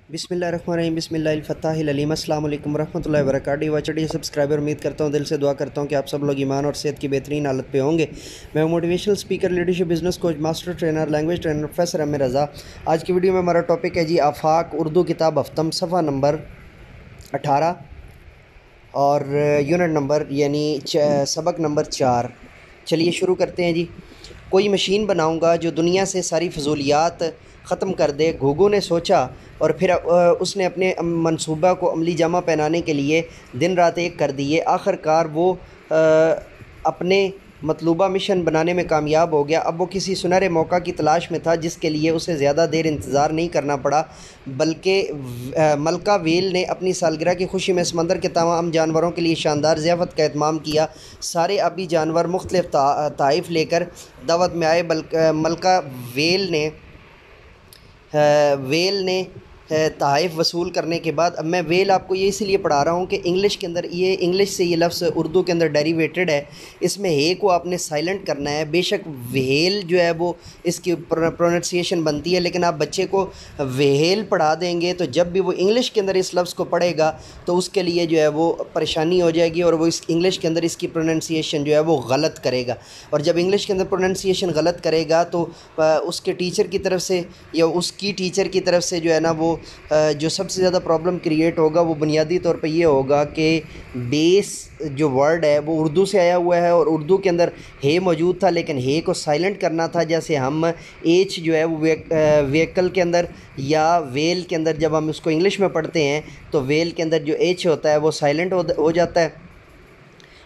बिस्मिल्लाहिर्रहमानिर्रहीम बिस्मिल्लाहिल-फ़त्ताहिल-अलीम। अस्सलाम वालेकुम वरहमतुल्लाहि वबरकातुहू। वाचड़ी सब्सक्राइबर, उम्मीद करता हूँ, दिल से दुआ करता हूँ कि आप सब लोग ईमान और सेहत की बेहतरीन हालत पे होंगे। मैं motivational speaker, leadership, business coach, master trainer, language trainer professor अमीर रज़ा। आज की वीडियो में हमारा टॉपिक है जी आफाक, उर्दू किताब हफ्तम, सफ़ा नंबर 18 और यूनिट नंबर यानी सबक नंबर 4। चलिए शुरू करते हैं जी। कोई मशीन बनाऊंगा जो दुनिया से सारी फजूलियात ख़त्म कर दे, घुघू ने सोचा, और फिर उसने अपने मंसूबा को अमली जामा पहनाने के लिए दिन रात एक कर दिए। आखिरकार वो अपने मतलूबा मिशन बनाने में कामयाब हो गया। अब वो किसी सुनहरे मौका की तलाश में था जिसके लिए उसे ज़्यादा देर इंतज़ार नहीं करना पड़ा, बल्कि मलका वेल ने अपनी सालगिरह की खुशी में समंदर के तमाम जानवरों के लिए शानदार ज़ियाफ़त का एहतमाम किया। सारे आबी जानवर मुख्तलिफ़ ताइफ़ लेकर दावत में आए। मलका वेल ने तहाइफ वसूल करने के बाद, अब मैं वेल आपको ये इसलिए पढ़ा रहा हूँ कि इंग्लिश के अंदर ये इंग्लिश से ये लफ्ज़ उर्दू के अंदर डेरिवेटेड है। इसमें हे को आपने साइलेंट करना है। बेशक वेल जो है वो इसकी प्रोनाउंसिएशन बनती है, लेकिन आप बच्चे को वेल पढ़ा देंगे तो जब भी वो इंग्लिश के अंदर इस लफ्ज़ को पढ़ेगा तो उसके लिए जो है वो परेशानी हो जाएगी और वो इस इंग्लिश के अंदर इसकी प्रोनाउंसिएशन जो है वो गलत करेगा। और जब इंग्लिश के अंदर प्रोनाउंसिएशन गलत करेगा तो उसके टीचर की तरफ से या उसकी टीचर की तरफ से जो है ना वो जो सबसे ज़्यादा प्रॉब्लम क्रिएट होगा वो बुनियादी तौर पे ये होगा कि बेस जो वर्ड है वो उर्दू से आया हुआ है और उर्दू के अंदर हे मौजूद था, लेकिन हे को साइलेंट करना था। जैसे हम एच जो है वो व्हीकल के अंदर या वेल के अंदर जब हम उसको इंग्लिश में पढ़ते हैं तो वेल के अंदर जो एच होता है वो साइलेंट हो जाता है,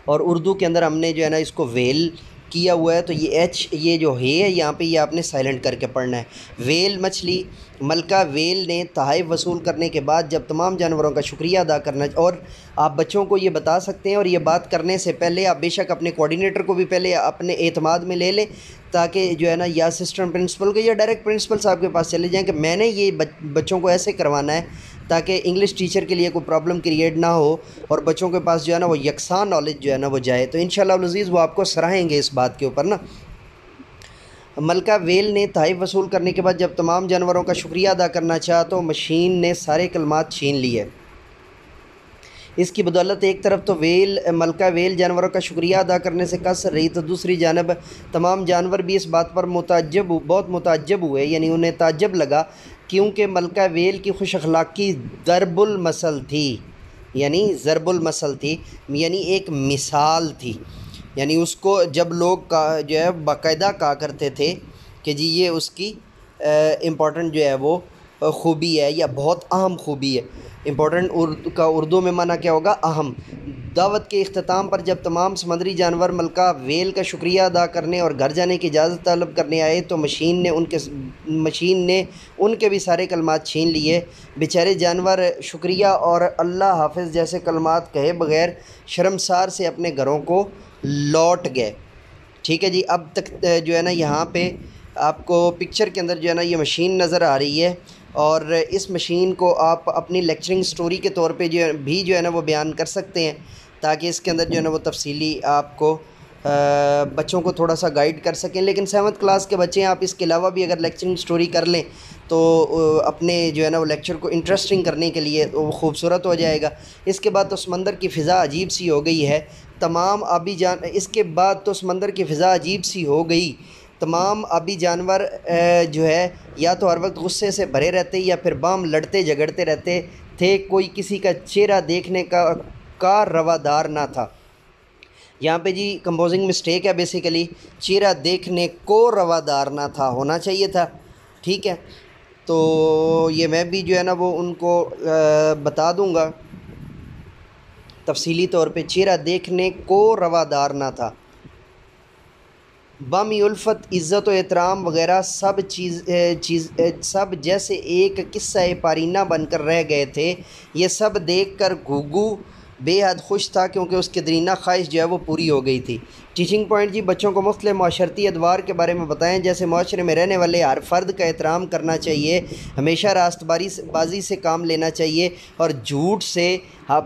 और उर्दू के अंदर हमने जो है ना इसको वेल किया हुआ है, तो ये एच ये जो है यहाँ पे ये आपने साइलेंट करके पढ़ना है। वेल मछली। मलका वेल ने तहाइफ वसूल करने के बाद जब तमाम जानवरों का शुक्रिया अदा करना, और आप बच्चों को ये बता सकते हैं, और ये बात करने से पहले आप बेशक अपने कोऑर्डिनेटर को भी पहले अपने एतमाद में ले लें, ताकि जो है ना या असिस्टेंट प्रिंसिपल को या डायरेक्ट प्रिंसिपल साहब के पास चले जाएँ कि मैंने ये बच्चों को ऐसे करवाना है, ताकि इंग्लिश टीचर के लिए कोई प्रॉब्लम क्रिएट ना हो और बच्चों के पास जो है ना वो यकसान नॉलेज जो है ना वो जाए। तो इंशाल्लाह अज़ीज़ वो आपको सराहेंगे इस बात के ऊपर ना। मलका वेल ने तहाइफ वसूल करने के बाद जब तमाम जानवरों का शुक्रिया अदा करना चाहा तो मशीन ने सारे कलमात छीन लिए। इसकी बदौलत एक तरफ तो मलका वेल जानवरों का शुक्रिया अदा करने से कसर रही, तो दूसरी जानब तमाम जानवर भी इस बात पर बहुत मुताज्जब हुए, यानी उन्हें ताज्जुब लगा, क्योंकि मलका वेल की खुश अखलाक़ी ज़रबुल मसल थी, यानी एक मिसाल थी। यानी उसको जब लोग जो है बाकायदा कहा करते थे कि जी ये उसकी इम्पोर्टेंट जो है वो खूबी है या बहुत अहम खूबी है। इम्पोर्टेंट उर्दू में माना क्या होगा? अहम। दावत के इख्तिताम पर जब तमाम समंदरी जानवर मलका वेल का शुक्रिया अदा करने और घर जाने की इजाज़त तलब करने आए तो मशीन ने उनके भी सारे कलमात छीन लिए। बेचारे जानवर शुक्रिया और अल्लाह हाफ़िज़ जैसे कलमात कहे बग़ैर शर्मसार से अपने घरों को लौट गए। ठीक है जी। अब तक जो है ना यहाँ पे आपको पिक्चर के अंदर जो है ना ये मशीन नज़र आ रही है, और इस मशीन को आप अपनी लेक्चरिंग स्टोरी के तौर पे जो है ना वो बयान कर सकते हैं, ताकि इसके अंदर जो है ना वो तफसीली आपको बच्चों को थोड़ा सा गाइड कर सकें। लेकिन 7th क्लास के बच्चे हैं, आप इसके अलावा भी अगर लेक्चरिंग स्टोरी कर लें तो अपने जो है ना वो लेक्चर को इंटरेस्टिंग करने के लिए वो खूबसूरत हो जाएगा। इसके बाद तो समंदर की फ़िज़ा अजीब सी हो गई है। इसके बाद तो समंदर की फ़िज़ा अजीब सी हो गई। तमाम आबी जानवर जो है या तो हर वक्त गुस्से से भरे रहते या फिर बाम लड़ते झगड़ते रहते थे। कोई किसी का चेहरा देखने का रवादार ना था। यहाँ पे जी कंपोजिंग मिस्टेक है, बेसिकली चेहरा देखने को रवादार ना था, होना चाहिए था। ठीक है, तो ये मैं भी जो है ना वो उनको बता दूँगा तफसीली तौर पे, चेहरा देखने को रवादार ना था। बामी उल्फत, इज़्ज़त व एहतराम वग़ैरह सब जैसे एक किस्सा पारीना बनकर रह गए थे। ये सब देखकर घुघू बेहद खुश था, क्योंकि उसकी दरीना ख्वाहिश जो है वो पूरी हो गई थी। ٹیچنگ پوائنٹ جی، بچوں کو مختلف معاشرتی ادوار کے بارے میں بتائیں، جیسے معاشرے میں رہنے والے ہر فرد کا احترام کرنا چاہیے، ہمیشہ راست بازی سے کام لینا چاہیے اور جھوٹ سے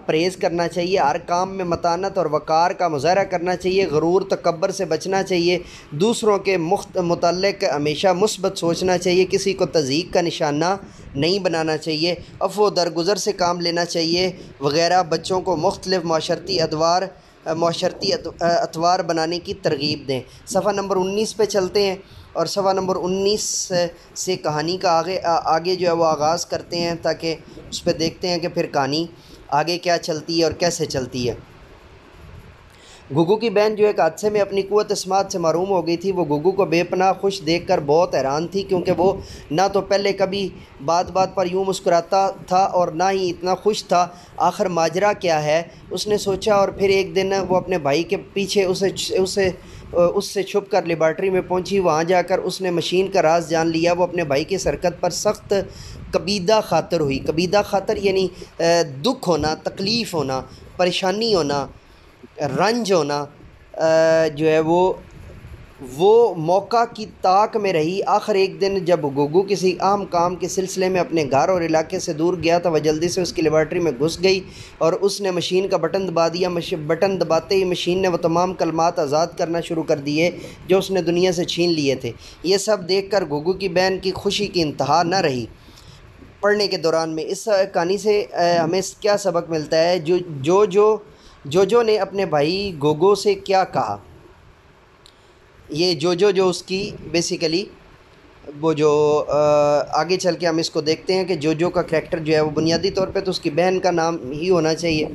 پرہیز کرنا چاہیے، ہر کام میں متانت اور وقار کا مظاہرہ کرنا چاہیے، غرور تکبر سے بچنا چاہیے، دوسروں کے متعلق ہمیشہ مثبت سوچنا چاہیے، کسی کو تضحیک کا نشانہ نہیں بنانا چاہیے، عفو درگزر سے کام لینا چاہیے وغیرہ۔ بچوں کو مختلف معاشرتی اطوار بنانے کی ترغیب دیں۔ صفحہ نمبر 19 پہ چلتے ہیں اور صفحہ نمبر 19 سے کہانی کا آگے جو ہے وہ آغاز کرتے ہیں، تاکہ اس پہ دیکھتے ہیں کہ پھر کہانی آگے کیا چلتی ہے اور کیسے چلتی ہے۔ گگو کی بہن جو ایک حادثے میں اپنی قوت سماعت سے محروم ہو گئی تھی، وہ گگو کو بے پناہ خوش دیکھ کر بہت حیران تھی، کیونکہ وہ نہ تو پہلے کبھی بات بات پر یوں مسکراتا تھا اور نہ ہی اتنا خوش تھا۔ آخر ماجرا کیا ہے، اس نے سوچا، اور پھر ایک دن وہ اپنے بھائی کے پیچھے اس سے چھپ کر لیبارٹری میں پہنچی۔ وہاں جا کر اس نے مشین کا راز جان لیا۔ وہ اپنے بھائی کی حرکت پر سخت کبیدہ خاطر ہوئی۔ کبیدہ خاطر یعنی دکھ ہونا، تکلیف ہونا، پریشانی ہونا، رنج ہونا، جو ہے وہ موقع کی طاق میں رہی۔ آخر ایک دن جب گگو کسی اہم کام کے سلسلے میں اپنے گھر اور علاقے سے دور گیا تو وہ جلدی سے اس کی لیبارٹری میں گھس گئی اور اس نے مشین کا بٹن دبا دیا۔ بٹن دباتے ہی مشین نے وہ تمام کلمات آزاد کرنا شروع کر دیے جو اس نے دنیا سے چھین لیے تھے۔ یہ سب دیکھ کر گگو کی بہن کی خوشی کی انتہا نہ رہی۔ پڑھنے کے دوران میں اس کہانی سے ہمیں کیا سبق ملتا ہے؟ جو نے اپنے بھائی گوگو سے کیا کہا، یہ جو اس کی بیسیکلی وہ جو آگے چل کے ہم اس کو دیکھتے ہیں کہ جو کا کریکٹر جو ہے وہ بنیادی طور پہ تو اس کی بہن کا نام ہی ہونا چاہیے۔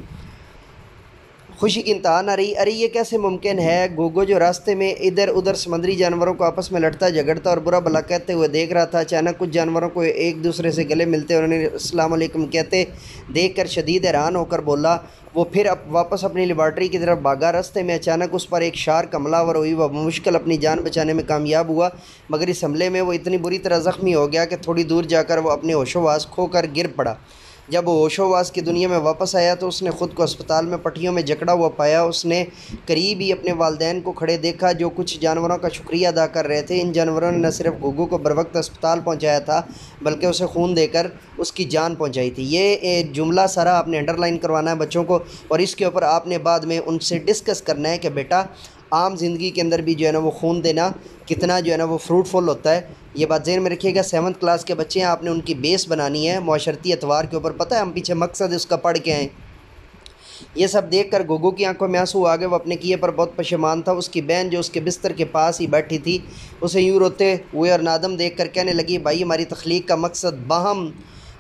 خوشی کی انتہا نہ رہی۔ ارے یہ کیسے ممکن ہے؟ گوگو جو راستے میں ادھر ادھر سمندری جانوروں کو آپس میں لڑتا جھگڑتا اور برا بھلا کہتے ہوئے دیکھ رہا تھا، اچانک کچھ جانوروں کو ایک دوسرے سے گلے ملتے اور انہیں السلام علیکم کہتے دیکھ کر شدید حیران ہو کر بولا۔ وہ پھر واپس اپنی لیبارٹری کی طرف بھاگا۔ راستے میں اچانک اس پر ایک شارک حملہ آور ہوئی۔ وہ مشکل اپنی جان بچانے میں کامیاب ہوا، مگر اس حملے میں وہ اتنی بری طرح زخمی ہو گیا کہ تھوڑی دور جا کر وہ اپنے ہوش و حواس کھو کر گر پڑا۔ جب وہ ہوش و حواس کی دنیا میں واپس آیا تو اس نے خود کو اسپتال میں پٹیوں میں جکڑا ہوا پایا۔ اس نے قریب ہی اپنے والدین کو کھڑے دیکھا جو کچھ جانوروں کا شکریہ ادا کر رہے تھے۔ ان جانوروں نے نہ صرف گگو کو بروقت اسپتال پہنچایا تھا بلکہ اسے خون دے کر اس کی جان پہنچائی تھی۔ یہ جملہ سارا آپ نے انڈر لائن کروانا ہے بچوں کو، اور اس کے اوپر آپ نے بعد میں ان سے ڈسکس کرنا ہے کہ بیٹا عام زندگی کے اندر بھی جو ہے نا وہ خون دینا کتنا جو ہے نا وہ فروٹفل ہوتا ہے۔ یہ بات ذہن میں رکھیے گا۔ 7th کلاس کے بچے ہیں، آپ نے ان کی بیس بنانی ہے معاشرتی اطوار کے اوپر۔ پتہ ہے ہم پیچھے مقصد اس کا پڑھ کے آئیں۔ یہ سب دیکھ کر گگو کی آنکھوں میں آنسو آ گئے۔ وہ اپنے کیے پر بہت پشیمان تھا۔ اس کی بہن جو اس کے بستر کے پاس ہی بیٹھی تھی اسے یوں روتے ہوئے اور نادم دیکھ کر کہنے لگی، بھائی ہماری تخلیق کا مقصد باہم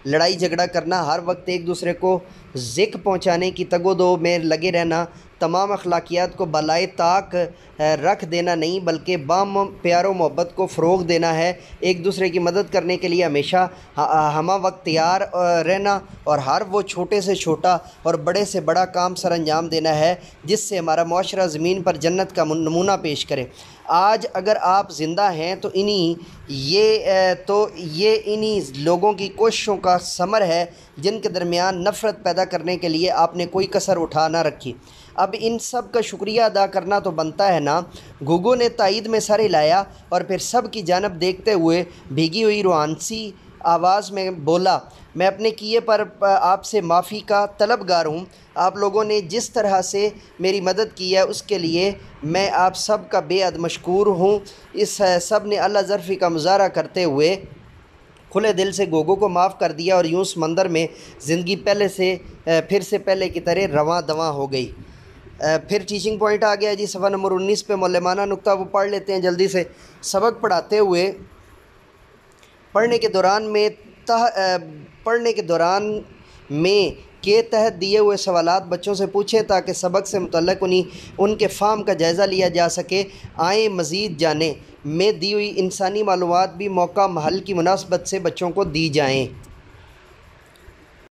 لڑائی جھگڑا کرنا، ہر وقت ایک دوسرے کو ذک پہنچانے کی تگ و دو میں لگے رہنا، تمام اخلاقیات کو بالائے طاق رکھ دینا نہیں بلکہ باہم پیار و محبت کو فروغ دینا ہے، ایک دوسرے کی مدد کرنے کے لیے ہمیشہ ہمہ وقت تیار رہنا، اور ہر وہ چھوٹے سے چھوٹا اور بڑے سے بڑا کام سر انجام دینا ہے جس سے ہمارا معاشرہ زمین پر جنت کا نمونہ پیش کرے۔ آج اگر آپ زندہ ہیں تو یہ انہی لوگوں کی کوششوں کا ثمر ہے جن کے درمیان نفرت پیدا کرنے کے لیے آپ نے کوئی کسر اٹھا نہ رکھی۔ اب ان سب کا شکریہ ادا کرنا تو بنتا ہے نا۔ گگو نے تائید میں سر ہلایا اور پھر سب کی جانب دیکھتے ہوئے بھیگی ہوئی روحانسی آواز میں بولا، میں اپنے کیے پر آپ سے معافی کا طلبگار ہوں۔ آپ لوگوں نے جس طرح سے میری مدد کی ہے اس کے لیے میں آپ سب کا بے حد مشکور ہوں۔ اس سب نے اللہ ظرفی کا مظاہرہ کرتے ہوئے کھلے دل سے گوگو کو معاف کر دیا اور یوں سمندر میں زندگی پھر سے پہلے کی طرح رواں دواں ہو گئی۔ پھر ٹیچنگ پوائنٹ آ گیا جی، صفحہ نمبر 19 پہ معلمانہ نکتہ وہ پڑھ لیتے ہیں جلدی سے۔ سبق پڑھاتے ہوئے پڑھنے کے دوران میں کے تحت دیے ہوئے سوالات بچوں سے پوچھیں تاکہ سبق سے متعلق ان کے فہم کا جائزہ لیا جا سکے۔ آئیں مزید جانیں میں دی ہوئی انسانی معلومات بھی موقع محل کی مناسبت سے بچوں کو دی جائیں۔